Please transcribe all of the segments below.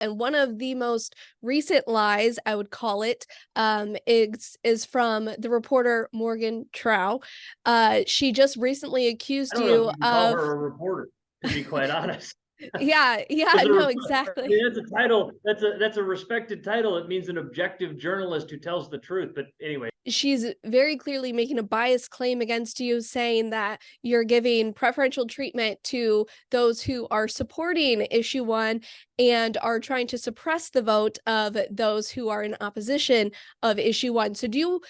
And one of the most recent lies, I would call it, is from the reporter Morgan Trow. She just recently I accused don't know if you you can call of her a reporter, to be quite honest. yeah, yeah, Is it no, I exactly. mean, that's a title. That's a respected title. It means an objective journalist who tells the truth. But anyway, She's very clearly making a biased claim against you, saying that you're giving preferential treatment to those who are supporting issue one and are trying to suppress the vote of those who are in opposition of issue one. So, do you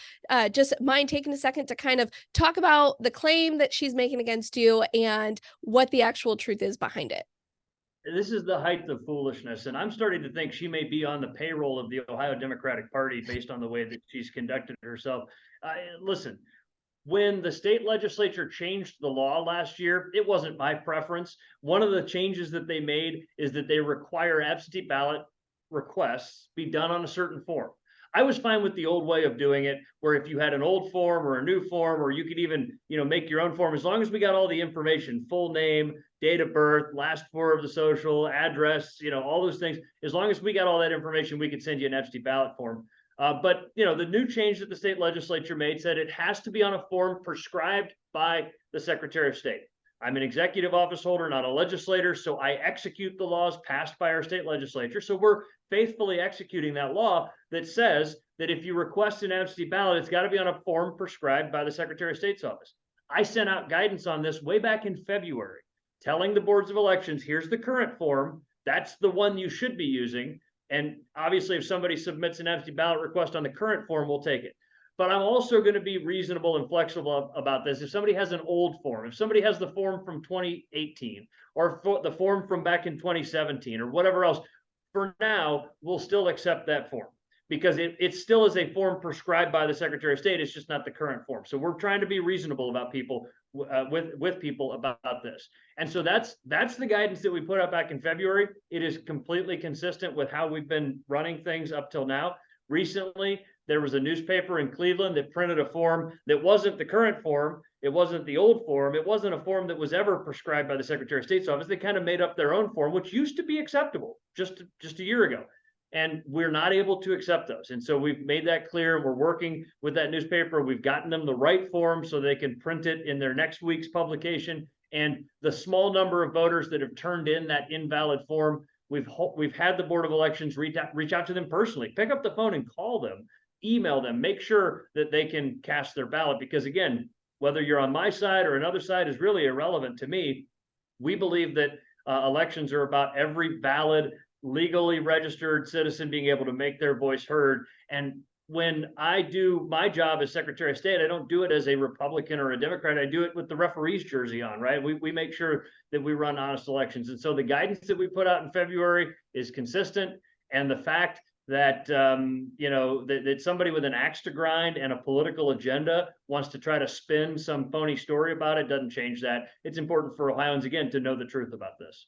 just mind taking a second to kind of talk about the claim that she's making against you and what the actual truth is behind it? this is the height of foolishness, and I'm starting to think she may be on the payroll of the Ohio Democratic Party based on the way that she's conducted herself. Listen, when the state legislature changed the law last year, it wasn't my preference. One of the changes that they made is that they require absentee ballot requests be done on a certain form. I was fine with the old way of doing it, where if you had an old form or a new form, or you could even, make your own form, as long as we got all the information, full name, date of birth, last four of the social, address, all those things. As long as we got all that information, we could send you an absentee ballot form. But the new change that the state legislature made said it has to be on a form prescribed by the Secretary of State. I'm an executive office holder, not a legislator, so I execute the laws passed by our state legislature. So we're faithfully executing that law that says that if you request an absentee ballot, it's got to be on a form prescribed by the Secretary of State's office. I sent out guidance on this way back in February, telling the boards of elections, here's the current form. That's the one you should be using. And obviously, if somebody submits an absentee ballot request on the current form, we'll take it. But I'm also going to be reasonable and flexible about this. If somebody has an old form, if somebody has the form from 2018 or the form from back in 2017 or whatever else, for now, we'll still accept that form because it still is a form prescribed by the Secretary of State. It's just not the current form. So we're trying to be reasonable about people with people about this. And so that's the guidance that we put out back in February. It is completely consistent with how we've been running things up till now. Recently, there was a newspaper in Cleveland that printed a form that wasn't the current form. It wasn't the old form. It wasn't a form that was ever prescribed by the Secretary of State's office. They kind of made up their own form, which used to be acceptable just a year ago. And we're not able to accept those. And so we've made that clear. We're working with that newspaper. We've gotten them the right form so they can print it in their next week's publication. And the small number of voters that have turned in that invalid form, we've had the Board of Elections reach out to them personally, pick up the phone and call them, email them, make sure that they can cast their ballot. Because again, whether you're on my side or another side is really irrelevant to me. We believe that elections are about every valid, legally registered citizen being able to make their voice heard. And when I do my job as Secretary of State, I don't do it as a Republican or a Democrat. I do it with the referee's jersey on, right? We make sure that we run honest elections. And so the guidance that we put out in February is consistent. And the fact that that somebody with an axe to grind and a political agenda wants to try to spin some phony story about it doesn't change that. It's important for Ohioans, again, to know the truth about this.